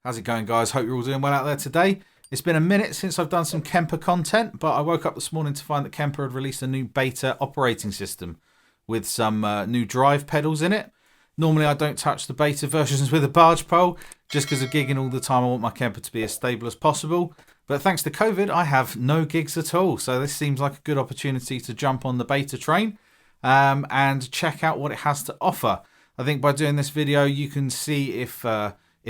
How's it going, guys? Hope you're all doing well out there today. It's been a minute since I've done some Kemper content, but I woke up this morning to find that Kemper had released a new beta operating system with some new drive pedals in it. Normally I don't touch the beta versions with a barge pole, just because of gigging all the time. I want my Kemper to be as stable as possible. But thanks to COVID, I have no gigs at all. So this seems like a good opportunity to jump on the beta train and check out what it has to offer. I think by doing this video, you can see if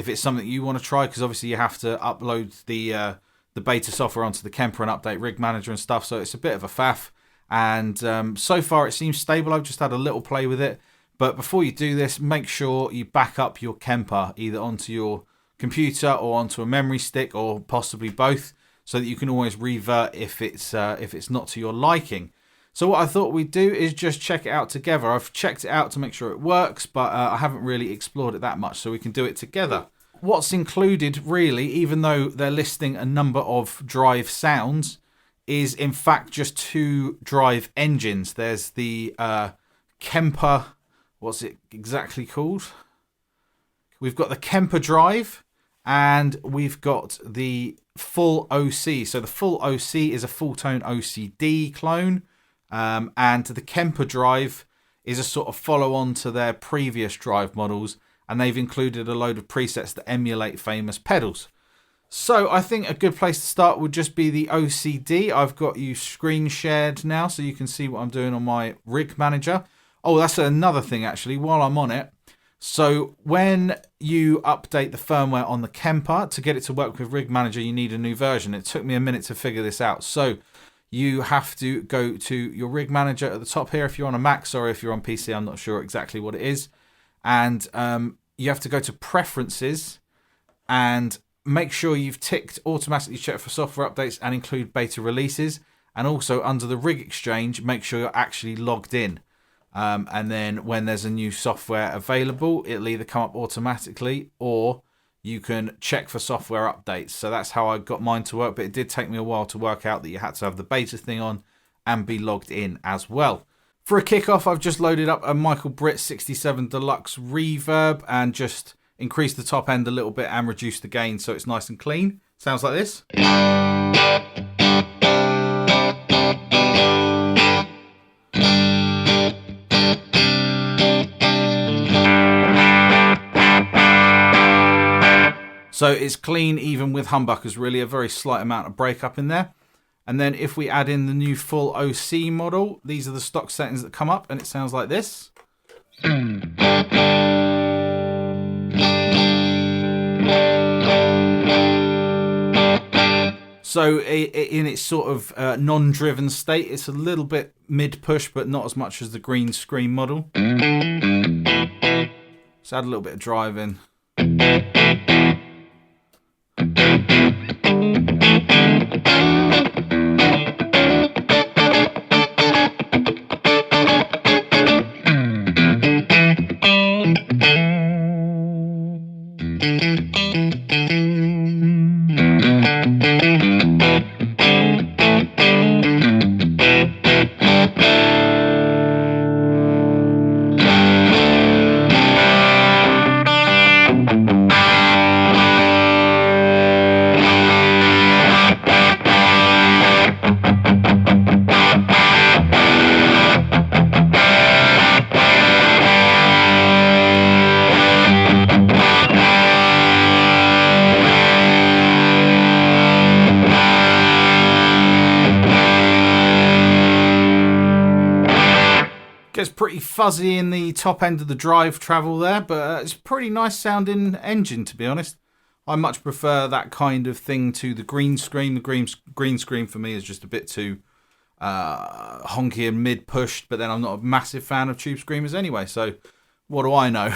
it's something you want to try, because obviously you have to upload the beta software onto the Kemper and update Rig Manager and stuff, so it's a bit of a faff. And so far it seems stable. I've just had a little play with it. But before you do this, make sure you back up your Kemper either onto your computer or onto a memory stick, or possibly both, so that you can always revert if it's not to your liking. So what I thought we'd do is just check it out together. I've checked it out to make sure it works, but I haven't really explored it that much, so we can do it together. What's included, really, even though they're listing a number of drive sounds, is in fact just two drive engines. There's the Kemper, what's it exactly called? We've got the Kemper drive, and we've got the Ful OC. So the Ful OC is a full tone OCD clone. And the Kemper drive is a sort of follow-on to their previous drive models, and they've included a load of presets that emulate famous pedals. So I think a good place to start would just be the OCD. I've got you screen shared now, so you can see what I'm doing on my Rig Manager. Oh, that's another thing, actually, while I'm on it. So when you update the firmware on the Kemper, to get it to work with Rig Manager, you need a new version. It took me a minute to figure this out. So you have to go to your Rig Manager at the top here if you're on a Mac. Sorry, if you're on PC, I'm not sure exactly what it is. And you have to go to Preferences and make sure you've ticked Automatically Check for Software Updates and Include Beta Releases. And also under the Rig Exchange, make sure you're actually logged in. And then when there's a new software available, it'll either come up automatically or you can check for software updates. So that's how I got mine to work, but it did take me a while to work out that you had to have the beta thing on and be logged in as well. For a kickoff, I've just loaded up a Michael Britt 67 Deluxe Reverb and just increased the top end a little bit and reduced the gain so it's nice and clean. Sounds like this. So it's clean even with humbuckers, really, a very slight amount of breakup in there. And then if we add in the new Ful OC model, these are the stock settings that come up, and it sounds like this. So in its sort of non-driven state, it's a little bit mid-push, but not as much as the green screen model. Let's add a little bit of drive in. Gets pretty fuzzy in the top end of the drive travel there, but it's a pretty nice sounding engine, to be honest. I much prefer that kind of thing to the green screen. The green screen for me is just a bit too honky and mid-pushed, but then I'm not a massive fan of tube screamers anyway, so what do I know?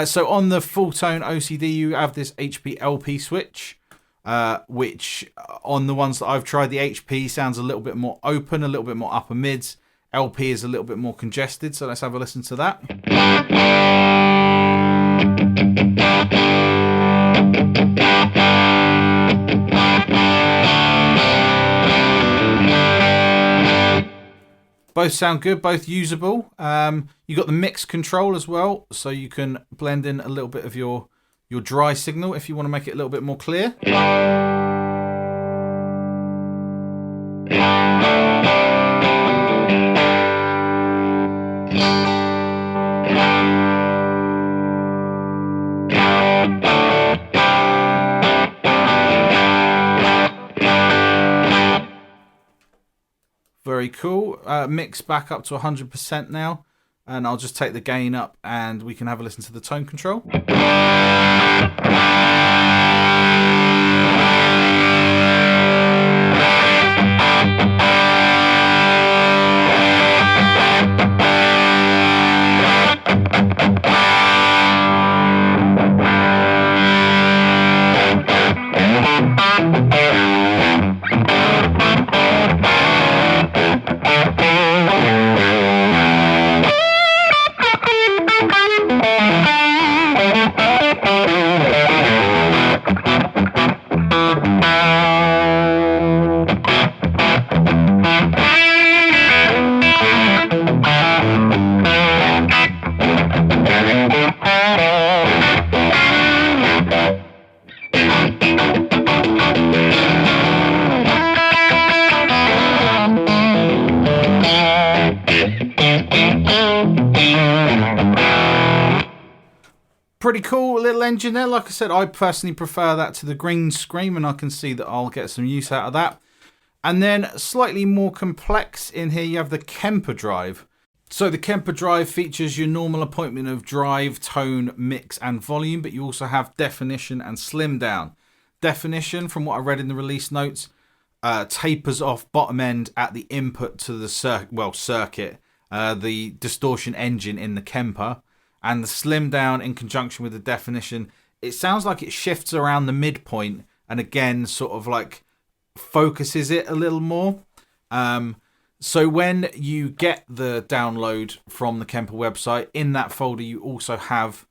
So on the full tone OCD, you have this HP LP switch, which on the ones that I've tried, the HP sounds a little bit more open, a little bit more upper mids. LP is a little bit more congested, so let's have a listen to that. Both sound good, both usable. You got the mix control as well, so you can blend in a little bit of your your dry signal if you want to make it a little bit more clear. Very cool. Mix back up to 100% now, and I'll just take the gain up and we can have a listen to the tone control. Pretty cool little engine there. Like I said, I personally prefer that to the green screen, and I can see that I'll get some use out of that. And then slightly more complex in here, you have the Kemper drive. So the Kemper drive features your normal appointment of drive, tone, mix and volume, but you also have definition and slim down. Definition, from what I read in the release notes, tapers off bottom end at the input to the circuit, the distortion engine in the Kemper. And the slim down in conjunction with the definition, it sounds like it shifts around the midpoint and again sort of like focuses it a little more. So when you get the download from the Kemper website, in that folder you also have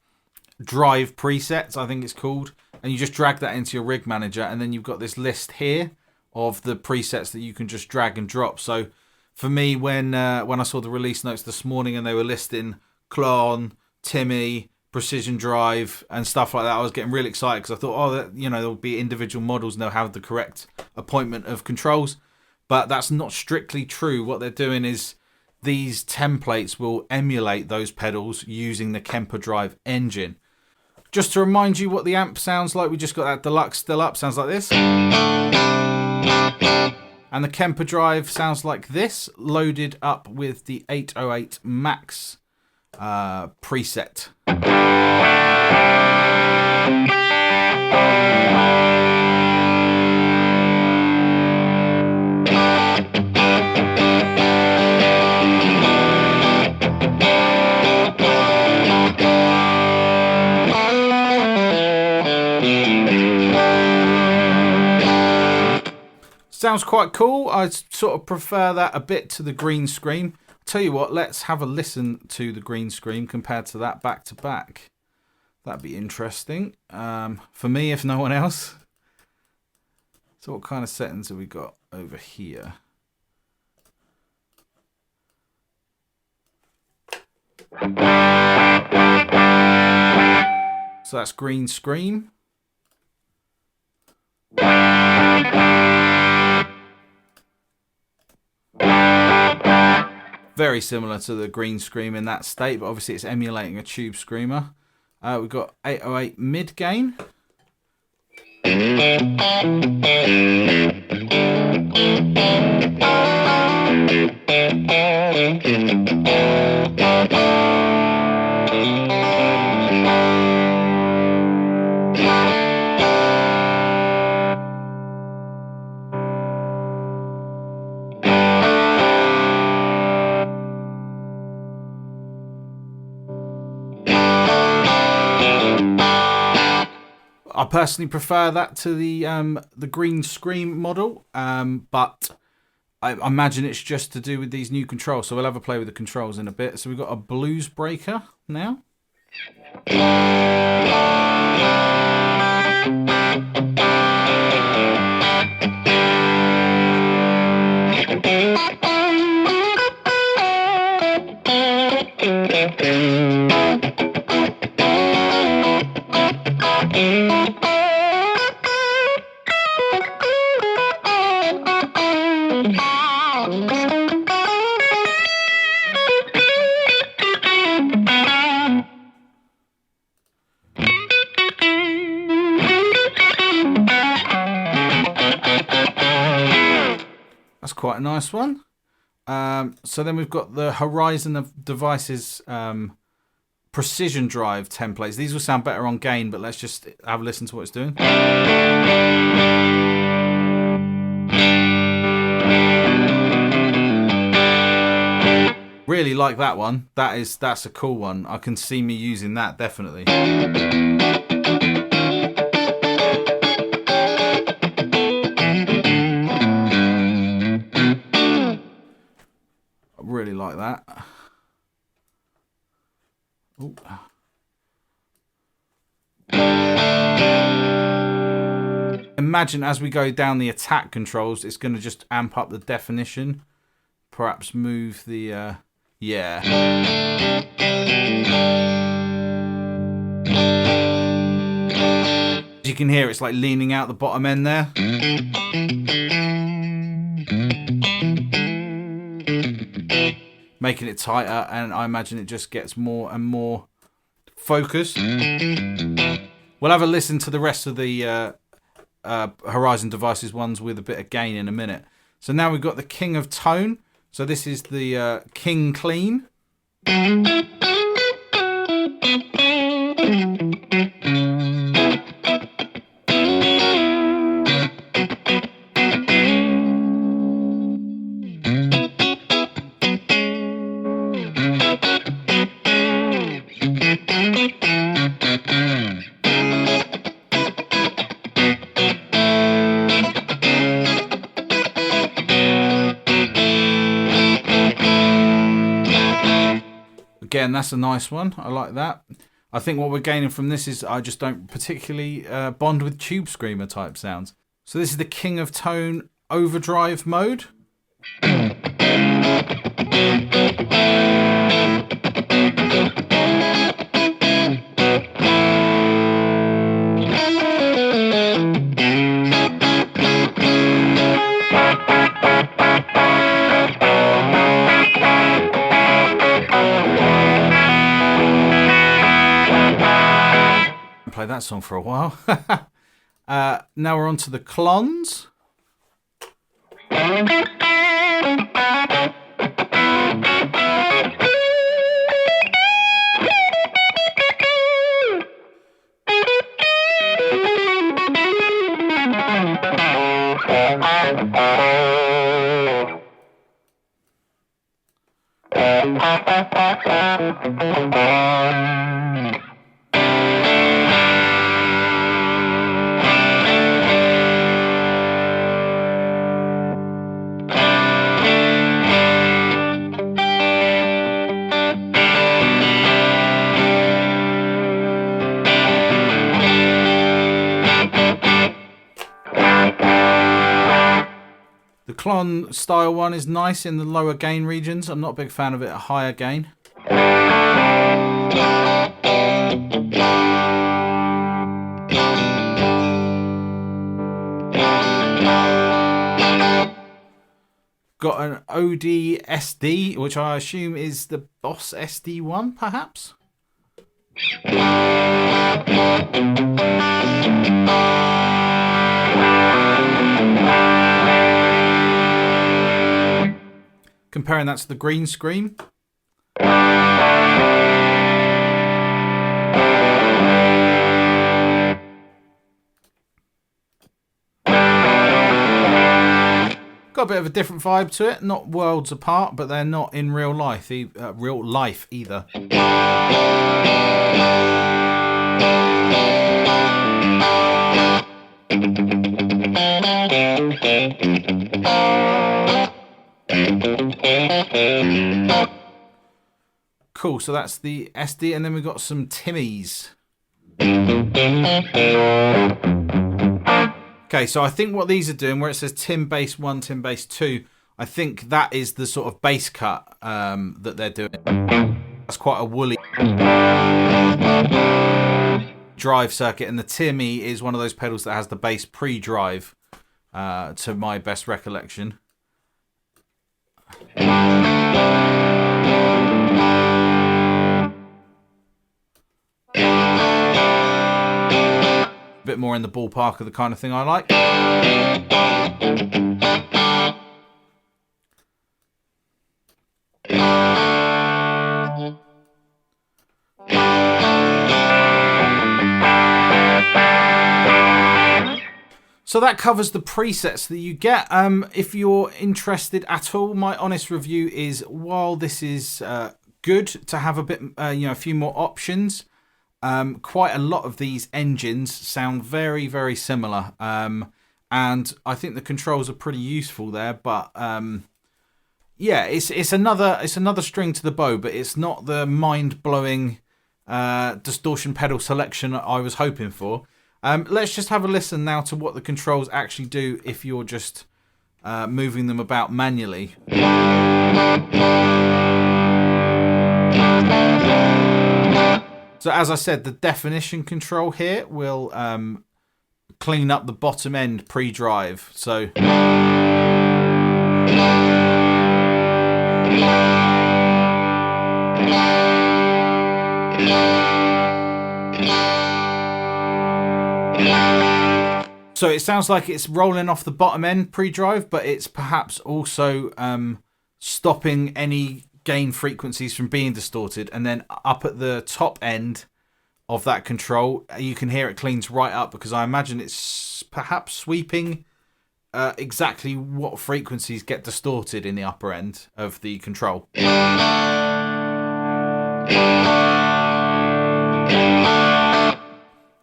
drive presets, I think it's called, and you just drag that into your rig manager, and then you've got this list here of the presets that you can just drag and drop. So for me, when I saw the release notes this morning and they were listing Klon, Timmy, Precision Drive and stuff like that, I was getting really excited because I thought, oh, that, there'll be individual models and they'll have the correct appointment of controls. But that's not strictly true. What they're doing is these templates will emulate those pedals using the Kemper drive engine. Just to remind you what the amp sounds like, we just got that deluxe still up, sounds like this. And the Kemper drive sounds like this, loaded up with the 808 Max preset. Sounds quite cool. I sort of prefer that a bit to the green screen. Tell you what, let's have a listen to the green screen compared to that back to back. That'd be interesting for me, if no one else. So what kind of settings have we got over here? So that's green screen. Very similar to the green scream in that state, but obviously it's emulating a tube screamer. We've got 808 mid gain. I personally prefer that to the green scream model, but I imagine it's just to do with these new controls. So we'll have a play with the controls in a bit. So we've got a blues breaker now. That's quite a nice one. So then we've got the Horizon of Devices precision drive templates. These will sound better on gain, but let's just have a listen to what it's doing. Really like that one. That's a cool one. I can see me using that definitely. Really like that. Ooh. Imagine as we go down the attack controls, it's going to just amp up the definition. Perhaps move the yeah. As you can hear, it's like leaning out the bottom end there. Making it tighter, and I imagine it just gets more and more focused. We'll have a listen to the rest of the Horizon Devices ones with a bit of gain in a minute. So now we've got the King of Tone. So this is the King Clean. Again, that's a nice one. I like that. I think what we're gaining from this is I just don't particularly bond with tube screamer type sounds. So this is the King of Tone overdrive mode. Play that song for a while. Now we're on to the Klons. The Klon style one is nice in the lower gain regions. I'm not a big fan of it at higher gain. Got an OD-SD, which I assume is the Boss SD1, perhaps? Comparing that to the green screen. Got a bit of a different vibe to it. Not worlds apart, but they're not in real life, either. Cool, so that's the SD, and then we've got some Timmys. Okay, so I think what these are doing, where it says Tim Bass 1, Tim Bass 2, I think that is the sort of bass cut that they're doing. That's quite a woolly. drive circuit, and the Timmy is one of those pedals that has the bass pre-drive, to my best recollection. A bit more in the ballpark of the kind of thing I like. So that covers the presets that you get. If you're interested at all, my honest review is, while this is good to have a bit, a few more options, quite a lot of these engines sound very, very similar. And I think the controls are pretty useful there. But yeah, it's another string to the bow, but it's not the mind-blowing distortion pedal selection I was hoping for. Let's just have a listen now to what the controls actually do if you're just moving them about manually. So as I said, the definition control here will clean up the bottom end pre-drive. So it sounds like it's rolling off the bottom end pre-drive, but it's perhaps also stopping any gain frequencies from being distorted. And then up at the top end of that control, you can hear it cleans right up, because I imagine it's perhaps sweeping exactly what frequencies get distorted in the upper end of the control.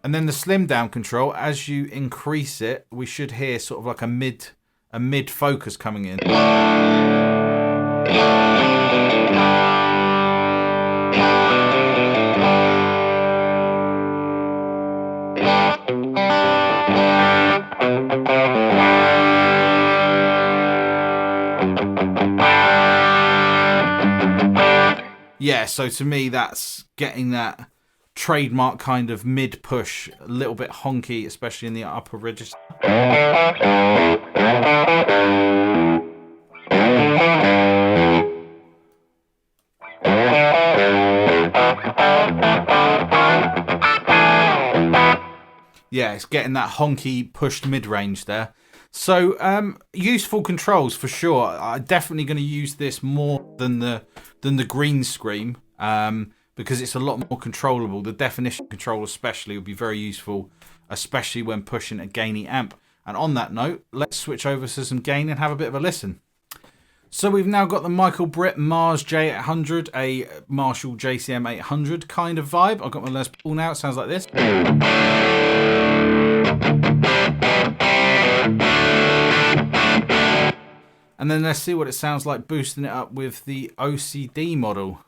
And then the slim down control, as you increase it, we should hear sort of like a mid focus coming in. Yeah, so to me that's getting that trademark kind of mid push, a little bit honky, especially in the upper register. Yeah, it's getting that honky pushed mid range there. So useful controls for sure. I'm definitely going to use this more than the green scream, because it's a lot more controllable. The definition control especially would be very useful, especially when pushing a gainy amp. And on that note, let's switch over to some gain and have a bit of a listen. So we've now got the Michael Britt Mars J800, a Marshall JCM 800 kind of vibe. I've got my Les Paul now, it sounds like this. And then let's see what it sounds like boosting it up with the OCD model.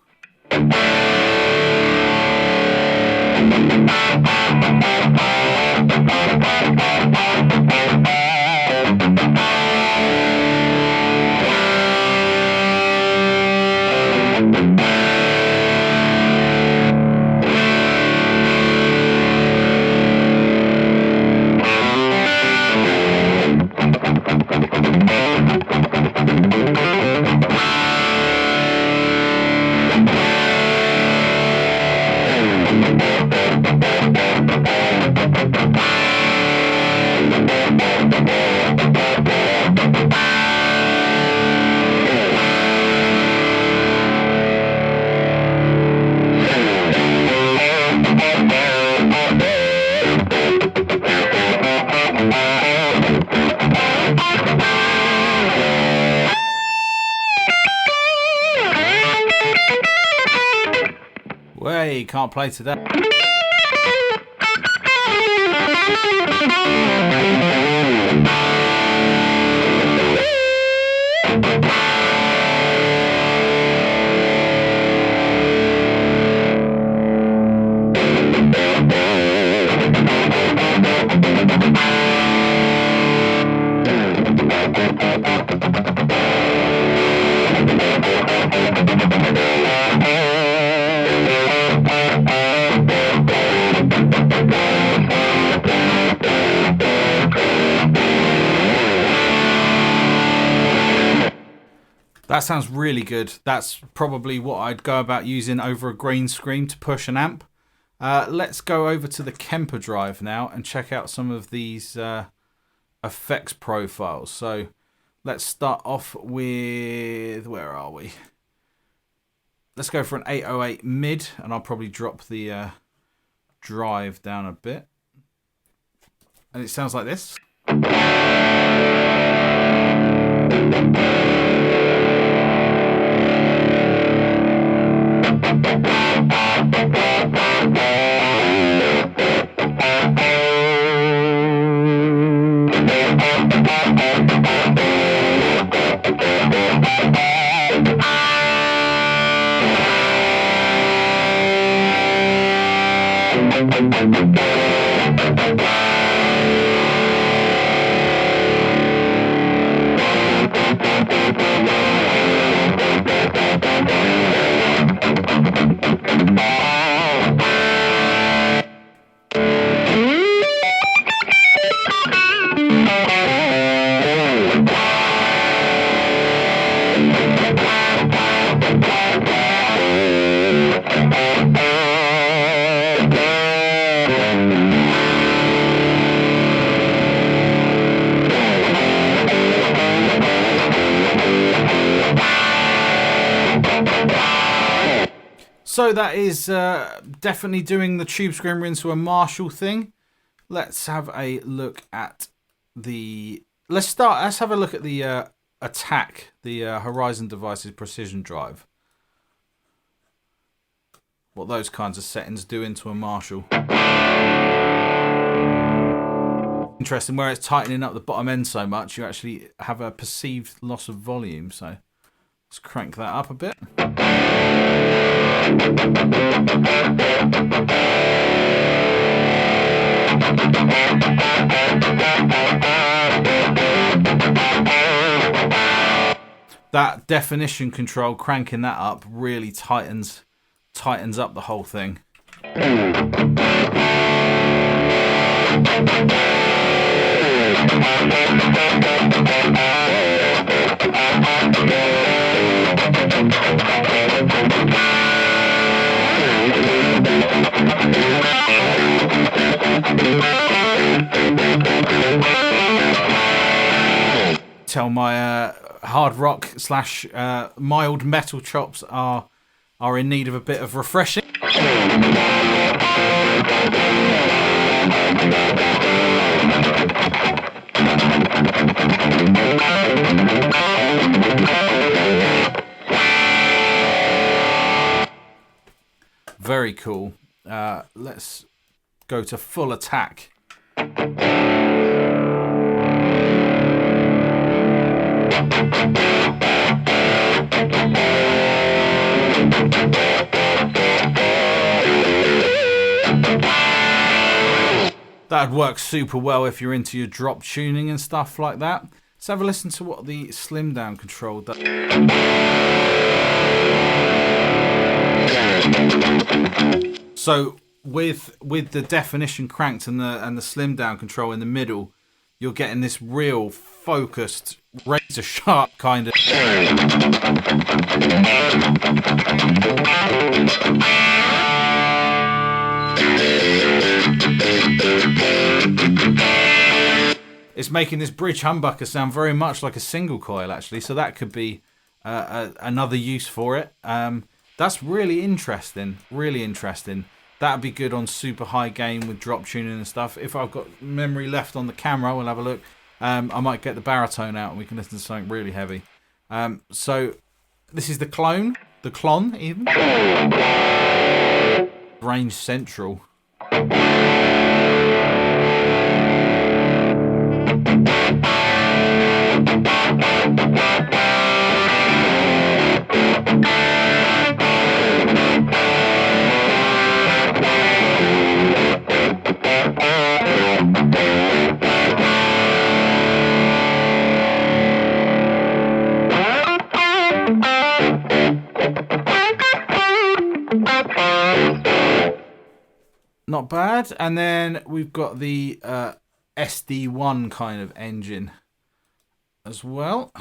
Way, can't play to that. That sounds really good. That's probably what I'd go about using over a green screen to push an amp. Let's go over to the Kemper drive now and check out some of these effects profiles. So let's start off with, where are we? Let's go for an 808 mid, and I'll probably drop the drive down a bit. And it sounds like this. So that is definitely doing the tube screamer into a Marshall thing. Let's have a look at the... Let's have a look at the attack, the Horizon Devices Precision Drive. What those kinds of settings do into a Marshall. Interesting, where it's tightening up the bottom end so much, you actually have a perceived loss of volume. So let's crank that up a bit. That definition control, cranking that up, really tightens up the whole thing. Tell my hard rock / mild metal chops are in need of a bit of refreshing. Very cool. Let's go to full attack. That'd work super well if you're into your drop tuning and stuff like that. Let's have a listen to what the slim down control does. So with the definition cranked and the slim down control in the middle, you're getting this real focused, razor sharp kind of. It's making this bridge humbucker sound very much like a single coil, actually. So that could be another use for it. That's really interesting. Really interesting. That'd be good on super high gain with drop tuning and stuff. If I've got memory left on the camera, we'll have a look. I might get the baritone out and we can listen to something really heavy. So this is the Klon even. Range Central. Not bad. And then we've got the SD1 kind of engine as well.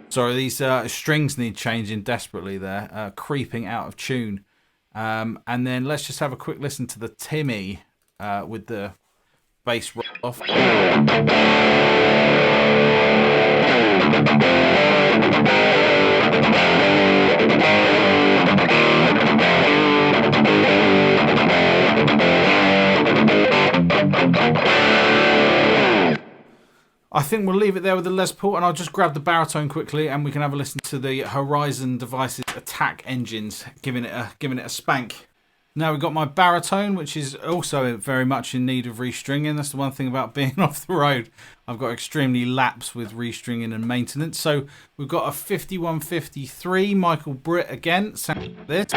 Sorry, these strings need changing desperately there, creeping out of tune. And then let's just have a quick listen to the Timmy with the bass roll off. I think we'll leave it there with the Les Paul, and I'll just grab the baritone quickly, and we can have a listen to the Horizon Devices attack engines, giving it a spank. Now we've got my baritone, which is also very much in need of restringing. That's the one thing about being off the road. I've got extremely laps with restringing and maintenance. So we've got a 5153 Michael Britt again. Sound like this.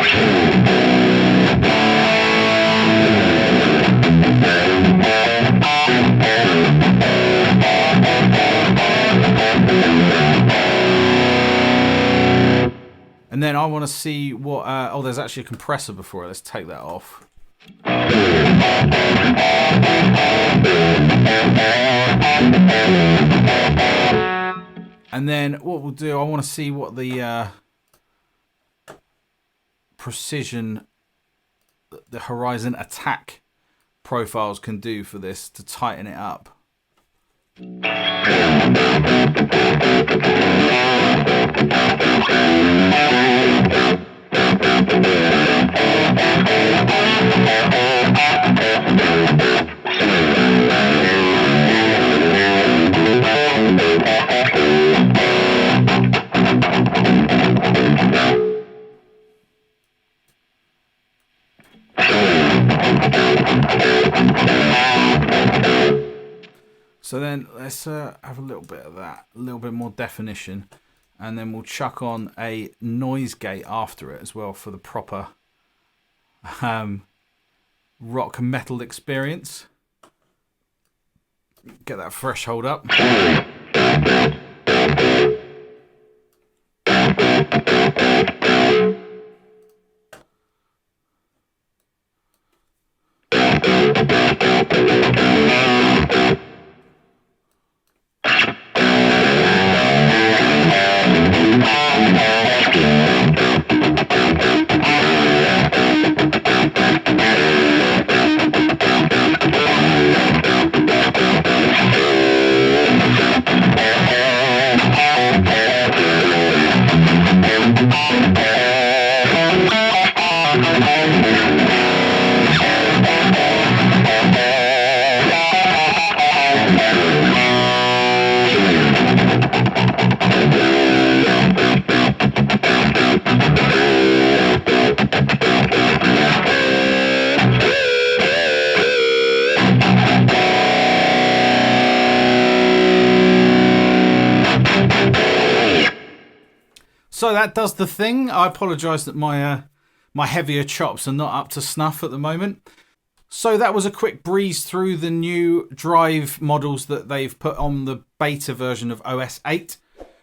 And then I want to see what... oh, there's actually a compressor before it. Let's take that off. And then what we'll do, I want to see what the precision, the Horizon attack profiles can do for this to tighten it up. So then let's have a little bit of that, a little bit more definition, and then we'll chuck on a noise gate after it as well for the proper rock metal experience. Get that threshold up. So that does the thing. I apologise that my heavier chops are not up to snuff at the moment. So that was a quick breeze through the new drive models that they've put on the beta version of OS8.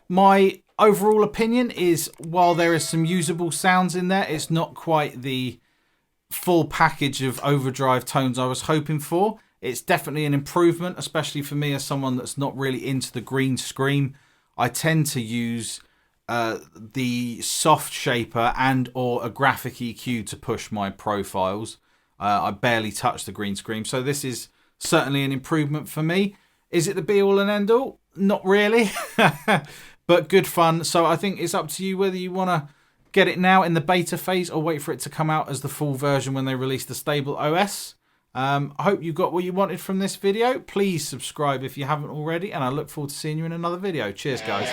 My overall opinion is, while there is some usable sounds in there, it's not quite the full package of overdrive tones I was hoping for. It's definitely an improvement, especially for me as someone that's not really into the green scream. I tend to use the soft shaper and or a graphic EQ to push my profiles. I barely touch the green screen, so this is certainly an improvement for me. Is it the be all and end all? Not really, but good fun. So I think it's up to you whether you want to get it now in the beta phase or wait for it to come out as the full version when they release the stable OS. I hope you got what you wanted from this video. Please subscribe if you haven't already, and I look forward to seeing you in another video. Cheers, guys.